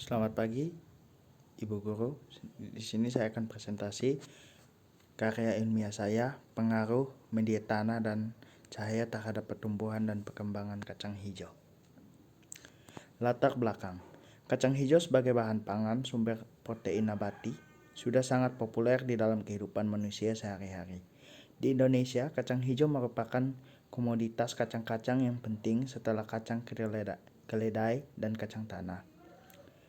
Selamat pagi, Ibu Guru. Di sini saya akan presentasi karya ilmiah saya, pengaruh media tanah dan cahaya terhadap pertumbuhan dan perkembangan kacang hijau. Latar belakang. Kacang hijau sebagai bahan pangan sumber protein nabati sudah sangat populer di dalam kehidupan manusia sehari-hari. Di Indonesia, kacang hijau merupakan komoditas kacang-kacang yang penting setelah kacang keledai dan kacang tanah.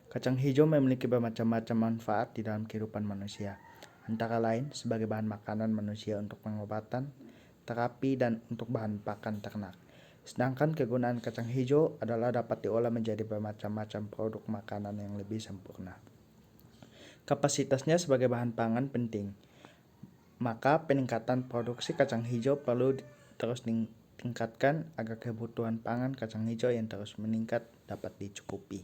Kacang hijau memiliki bermacam-macam manfaat di dalam kehidupan manusia, antara lain sebagai bahan makanan manusia untuk pengobatan, terapi, dan untuk bahan pakan ternak. Sedangkan kegunaan kacang hijau adalah dapat diolah menjadi bermacam-macam produk makanan yang lebih sempurna. Kapasitasnya sebagai bahan pangan penting, maka peningkatan produksi kacang hijau perlu terus ditingkatkan agar kebutuhan pangan kacang hijau yang terus meningkat dapat dicukupi.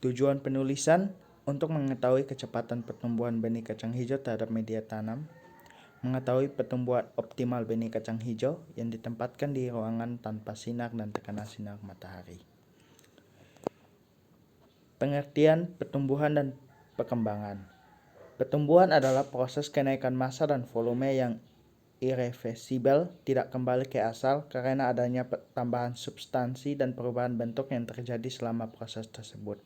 Tujuan penulisan untuk mengetahui kecepatan pertumbuhan benih kacang hijau terhadap media tanam, mengetahui pertumbuhan optimal benih kacang hijau yang ditempatkan di ruangan tanpa sinar dan tekanan sinar matahari. Pengertian pertumbuhan dan perkembangan. Pertumbuhan adalah proses kenaikan massa dan volume yang irreversibel, tidak kembali ke asal karena adanya tambahan substansi dan perubahan bentuk yang terjadi selama proses tersebut.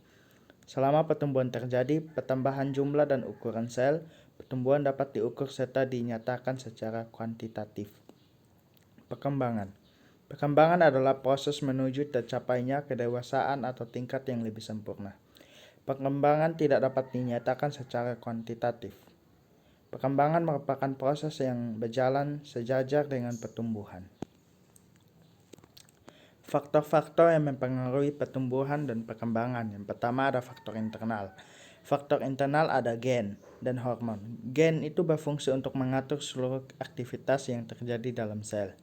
Selama pertumbuhan terjadi, pertambahan jumlah dan ukuran sel pertumbuhan dapat diukur serta dinyatakan secara kuantitatif. Perkembangan. Perkembangan adalah proses menuju tercapainya kedewasaan atau tingkat yang lebih sempurna. Perkembangan tidak dapat dinyatakan secara kuantitatif. Perkembangan merupakan proses yang berjalan sejajar dengan pertumbuhan. Faktor-faktor yang mempengaruhi pertumbuhan dan perkembangan. Yang pertama ada faktor internal. Faktor internal ada gen dan hormon. Gen itu berfungsi untuk mengatur seluruh aktivitas yang terjadi dalam sel,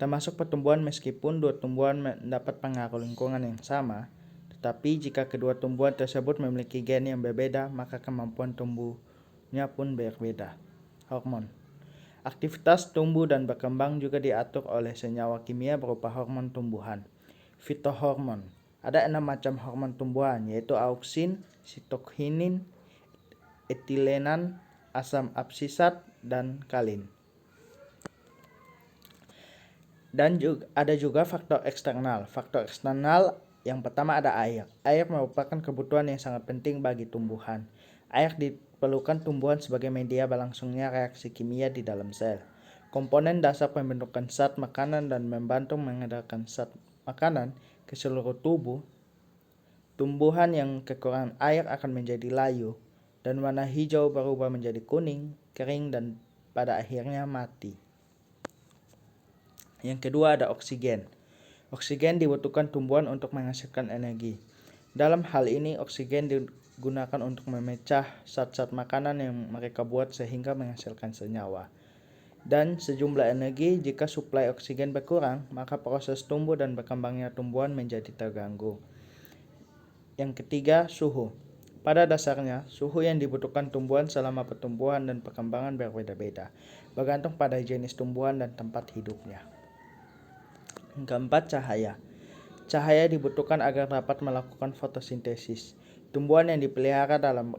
termasuk pertumbuhan. Meskipun dua tumbuhan mendapat pengaruh lingkungan yang sama, tetapi jika kedua tumbuhan tersebut memiliki gen yang berbeda, maka kemampuan tumbuhnya pun berbeda. Hormon. Aktivitas tumbuh dan berkembang juga diatur oleh senyawa kimia berupa hormon tumbuhan. Fitohormon. Ada 6 macam hormon tumbuhan, yaitu auksin, sitokinin, etilenan, asam absisat, dan kalin. Dan ada juga faktor eksternal. Faktor eksternal yang pertama ada air. Air merupakan kebutuhan yang sangat penting bagi tumbuhan. Air diperlukan tumbuhan sebagai media berlangsungnya reaksi kimia di dalam sel. Komponen dasar pembentukan zat makanan dan membantu mengedarkan zat makanan ke seluruh tubuh. Tumbuhan yang kekurangan air akan menjadi layu dan warna hijau berubah menjadi kuning, kering, dan pada akhirnya mati. Yang kedua ada oksigen. Oksigen dibutuhkan tumbuhan untuk menghasilkan energi. Dalam hal ini, oksigen digunakan untuk memecah zat-zat makanan yang mereka buat sehingga menghasilkan senyawa. Dan sejumlah energi. Jika suplai oksigen berkurang, maka proses tumbuh dan berkembangnya tumbuhan menjadi terganggu. Yang ketiga, suhu. Pada dasarnya, suhu yang dibutuhkan tumbuhan selama pertumbuhan dan perkembangan berbeda-beda, bergantung pada jenis tumbuhan dan tempat hidupnya. Yang keempat, cahaya. Cahaya dibutuhkan agar dapat melakukan fotosintesis. Tumbuhan yang dipelihara dalam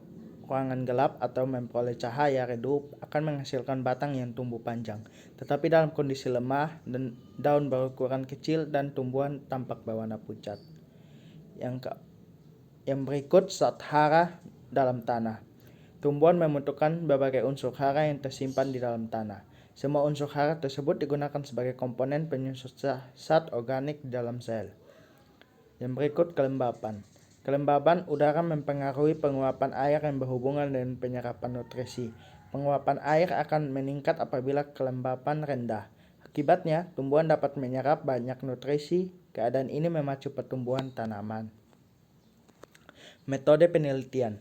ruangan gelap atau memperoleh cahaya redup akan menghasilkan batang yang tumbuh panjang, tetapi dalam kondisi lemah dan daun berukuran kecil dan tumbuhan tampak berwarna pucat. Yang berikut zat hara dalam tanah. Tumbuhan membutuhkan berbagai unsur hara yang tersimpan di dalam tanah. Semua unsur hara tersebut digunakan sebagai komponen penyusun zat organik di dalam sel. Yang berikut kelembapan. Kelembaban udara mempengaruhi penguapan air yang berhubungan dengan penyerapan nutrisi. Penguapan air akan meningkat apabila kelembapan rendah. Akibatnya, tumbuhan dapat menyerap banyak nutrisi. Keadaan ini memacu pertumbuhan tanaman. Metode penelitian.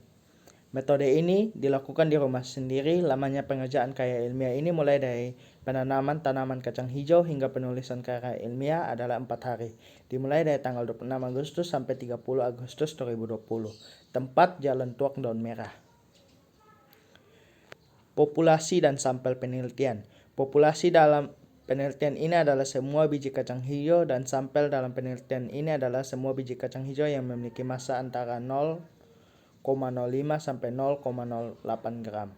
Metode ini dilakukan di rumah sendiri. Lamanya pengerjaan karya ilmiah ini mulai dari penanaman tanaman kacang hijau hingga penulisan karya ilmiah adalah 4 hari. Dimulai dari tanggal 26 Agustus sampai 30 Agustus 2020. Tempat Jalan Tuak Daun Merah. Populasi dan sampel penelitian. Populasi dalam penelitian ini adalah semua biji kacang hijau dan sampel dalam penelitian ini adalah semua biji kacang hijau yang memiliki massa antara 0,05 sampai 0,08 gram.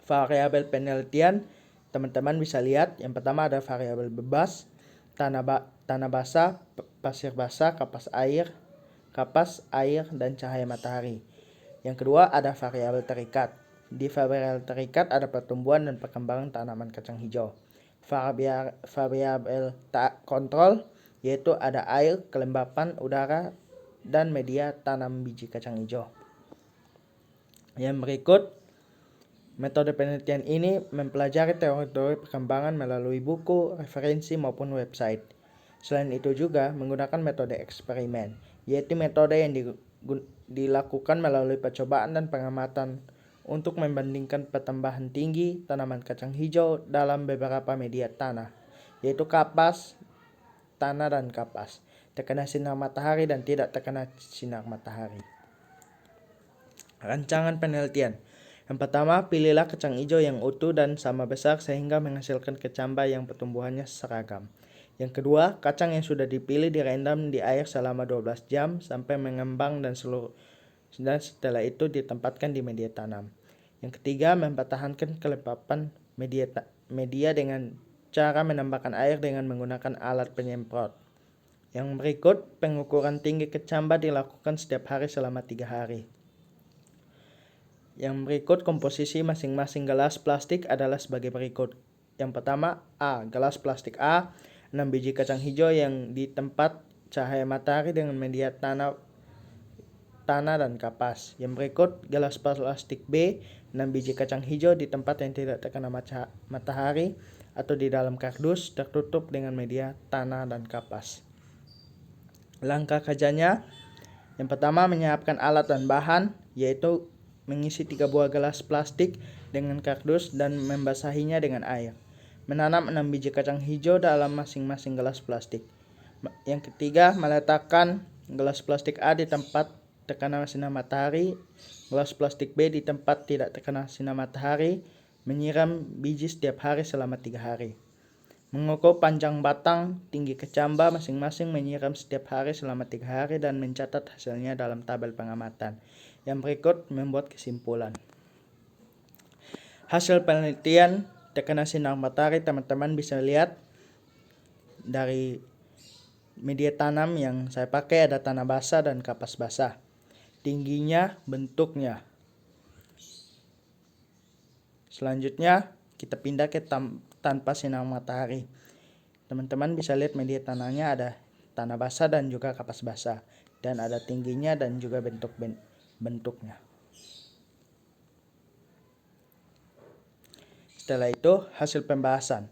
Variabel penelitian teman-teman bisa lihat, yang pertama ada variabel bebas, tanah basah, pasir basah, kapas air, dan cahaya matahari. Yang kedua ada variabel terikat. Di variabel terikat ada pertumbuhan dan perkembangan tanaman kacang hijau. Variabel kontrol yaitu ada air, kelembapan udara, dan media tanam biji kacang hijau. Yang berikut, metode penelitian ini mempelajari teori-teori perkembangan melalui buku, referensi, maupun website. Selain itu juga menggunakan metode eksperimen, yaitu metode yang dilakukan melalui percobaan dan pengamatan untuk membandingkan pertambahan tinggi tanaman kacang hijau dalam beberapa media tanah, yaitu kapas, tanah, dan kapas, terkena sinar matahari dan tidak terkena sinar matahari. Rancangan penelitian. Yang pertama, pilihlah kacang hijau yang utuh dan sama besar sehingga menghasilkan kecambah yang pertumbuhannya seragam. Yang kedua, kacang yang sudah dipilih direndam di air selama 12 jam sampai mengembang dan setelah itu ditempatkan di media tanam. Yang ketiga, mempertahankan kelembapan media dengan cara menambahkan air dengan menggunakan alat penyemprot. Yang berikut, pengukuran tinggi kecambah dilakukan setiap hari selama 3 hari. Yang berikut, komposisi masing-masing gelas plastik adalah sebagai berikut. Yang pertama, A. Gelas plastik A, 6 biji kacang hijau yang di tempat cahaya matahari dengan media tanah dan kapas. Yang berikut, gelas plastik B, 6 biji kacang hijau di tempat yang tidak terkena matahari atau di dalam kardus tertutup dengan media tanah dan kapas. Langkah kerjanya, yang pertama menyiapkan alat dan bahan, yaitu mengisi 3 buah gelas plastik dengan kardus dan membasahinya dengan air. Menanam 6 biji kacang hijau dalam masing-masing gelas plastik. Yang ketiga, meletakkan gelas plastik A di tempat terkena sinar matahari, gelas plastik B di tempat tidak terkena sinar matahari, menyiram biji setiap hari selama 3 hari. Mengukur panjang batang, tinggi kecambah masing-masing, menyiram setiap hari selama 3 hari dan mencatat hasilnya dalam tabel pengamatan. Yang berikut membuat kesimpulan. Hasil penelitian terkena sinar matahari teman-teman bisa lihat dari media tanam yang saya pakai ada tanah basah dan kapas basah. Tingginya, bentuknya. Selanjutnya kita pindah ke tanpa sinar matahari. Teman-teman bisa lihat media tanahnya ada tanah basah dan juga kapas basah, dan ada tingginya dan juga bentuknya. Setelah itu, hasil pembahasan.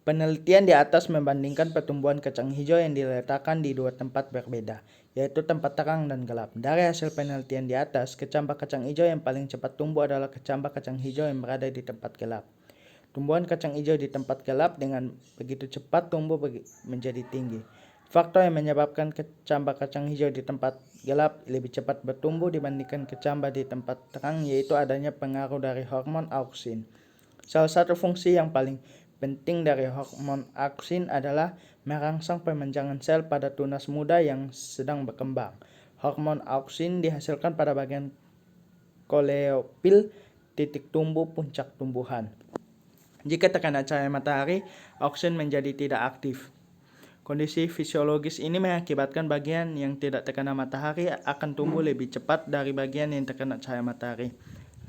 Penelitian di atas membandingkan pertumbuhan kacang hijau yang diletakkan di 2 tempat berbeda, yaitu tempat terang dan gelap. Dari hasil penelitian di atas, kecambah kacang hijau yang paling cepat tumbuh adalah kecambah kacang hijau yang berada di tempat gelap. Tumbuhan kacang hijau di tempat gelap dengan begitu cepat tumbuh menjadi tinggi. Faktor yang menyebabkan kecambah kacang hijau di tempat gelap lebih cepat bertumbuh dibandingkan kecambah di tempat terang yaitu adanya pengaruh dari hormon auksin. Salah satu fungsi yang paling penting dari hormon auksin adalah merangsang pemanjangan sel pada tunas muda yang sedang berkembang. Hormon auksin dihasilkan pada bagian koleopil, titik tumbuh puncak tumbuhan. Jika terkena cahaya matahari, auksin menjadi tidak aktif. Kondisi fisiologis ini mengakibatkan bagian yang tidak terkena matahari akan tumbuh lebih cepat dari bagian yang terkena cahaya matahari.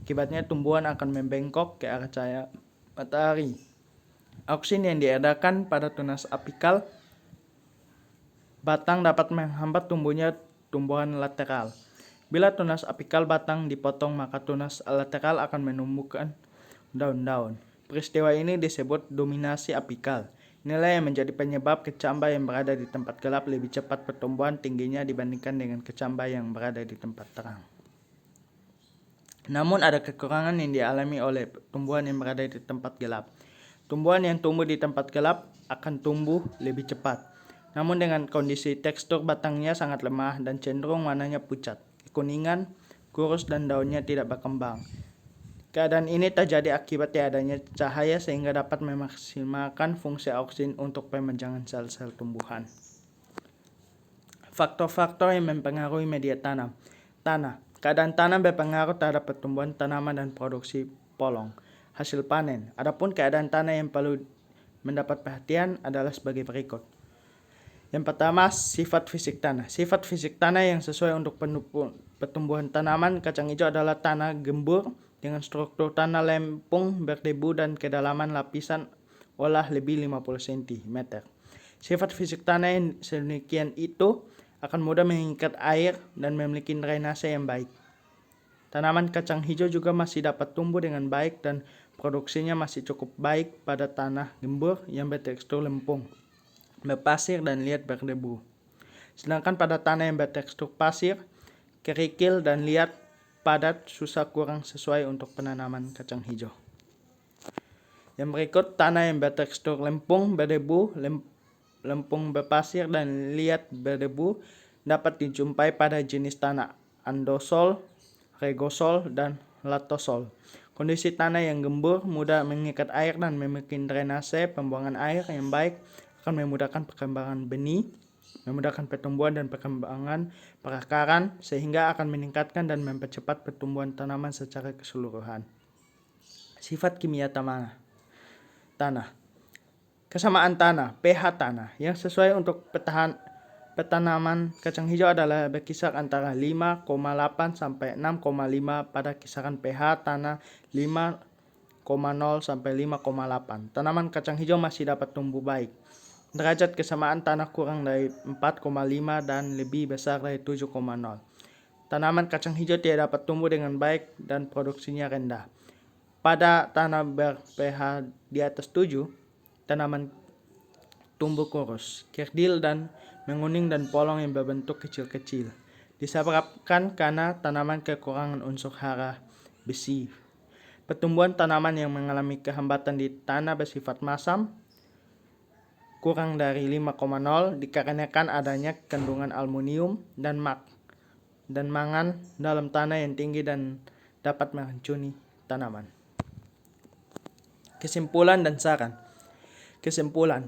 Akibatnya tumbuhan akan membengkok ke arah cahaya matahari. Auksin yang diedarkan pada tunas apikal batang dapat menghambat tumbuhnya tumbuhan lateral. Bila tunas apikal batang dipotong, maka tunas lateral akan menumbuhkan daun-daun. Peristiwa ini disebut dominasi apikal. Inilah yang menjadi penyebab kecambah yang berada di tempat gelap lebih cepat pertumbuhan tingginya dibandingkan dengan kecambah yang berada di tempat terang. Namun ada kekurangan yang dialami oleh tumbuhan yang berada di tempat gelap. Tumbuhan yang tumbuh di tempat gelap akan tumbuh lebih cepat. Namun dengan kondisi tekstur batangnya sangat lemah dan cenderung warnanya pucat, kekuningan, kurus dan daunnya tidak berkembang. Keadaan ini terjadi akibat tiadanya cahaya sehingga dapat memaksimalkan fungsi oksin untuk pemajangan sel-sel tumbuhan. Faktor-faktor yang mempengaruhi media tanam. Tanah. Keadaan tanah berpengaruh terhadap pertumbuhan tanaman dan produksi polong. Hasil panen. Adapun keadaan tanah yang perlu mendapat perhatian adalah sebagai berikut. Yang pertama, sifat fisik tanah. Sifat fisik tanah yang sesuai untuk pertumbuhan tanaman kacang hijau adalah tanah gembur dengan struktur tanah lempung, berdebu, dan kedalaman lapisan olah lebih 50 cm. Sifat fisik tanah yang sedemikian itu akan mudah mengikat air dan memiliki drainase yang baik. Tanaman kacang hijau juga masih dapat tumbuh dengan baik dan produksinya masih cukup baik pada tanah gembur yang bertekstur lempung, berpasir, dan liat berdebu. Sedangkan pada tanah yang bertekstur pasir, kerikil, dan liat padat susah kurang sesuai untuk penanaman kacang hijau. Yang berikut tanah yang bertekstur lempung, berdebu, lempung berpasir, dan liat berdebu dapat dijumpai pada jenis tanah andosol, regosol, dan latosol. Kondisi tanah yang gembur, mudah mengikat air, dan memiliki drainase pembuangan air yang baik akan memudahkan perkembangan benih, memudahkan pertumbuhan dan perkembangan perakaran, sehingga akan meningkatkan dan mempercepat pertumbuhan tanaman secara keseluruhan. Sifat kimia tanah. Kesamaan tanah, pH tanah yang sesuai untuk petanaman kacang hijau adalah berkisar antara 5,8 sampai 6,5 pada kisaran pH tanah 5,0 sampai 5,8. Tanaman kacang hijau masih dapat tumbuh baik. Derajat kesamaan tanah kurang dari 4,5 dan lebih besar dari 7,0. Tanaman kacang hijau tidak dapat tumbuh dengan baik dan produksinya rendah. Pada tanah ber-pH di atas 7, tanaman tumbuh kurus, kerdil, dan menguning dan polong yang berbentuk kecil-kecil. Disebabkan karena tanaman kekurangan unsur hara besi. Pertumbuhan tanaman yang mengalami kehambatan di tanah bersifat masam kurang dari 5,0 dikarenakan adanya kandungan aluminium dan mangan dalam tanah yang tinggi dan dapat meracuni tanaman. Kesimpulan dan saran. Kesimpulan.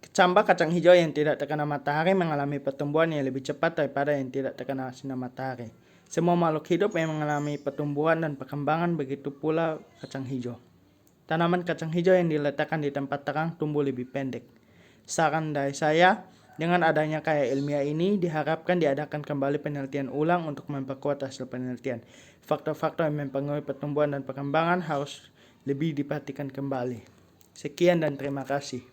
Kecambah kacang hijau yang tidak terkena matahari mengalami pertumbuhan yang lebih cepat daripada yang tidak terkena sinar matahari. Semua makhluk hidup yang mengalami pertumbuhan dan perkembangan, begitu pula kacang hijau. Tanaman kacang hijau yang diletakkan di tempat terang tumbuh lebih pendek. Saran dari saya, dengan adanya karya ilmiah ini diharapkan diadakan kembali penelitian ulang untuk memperkuat hasil penelitian. Faktor-faktor yang mempengaruhi pertumbuhan dan perkembangan harus lebih diperhatikan kembali. Sekian dan terima kasih.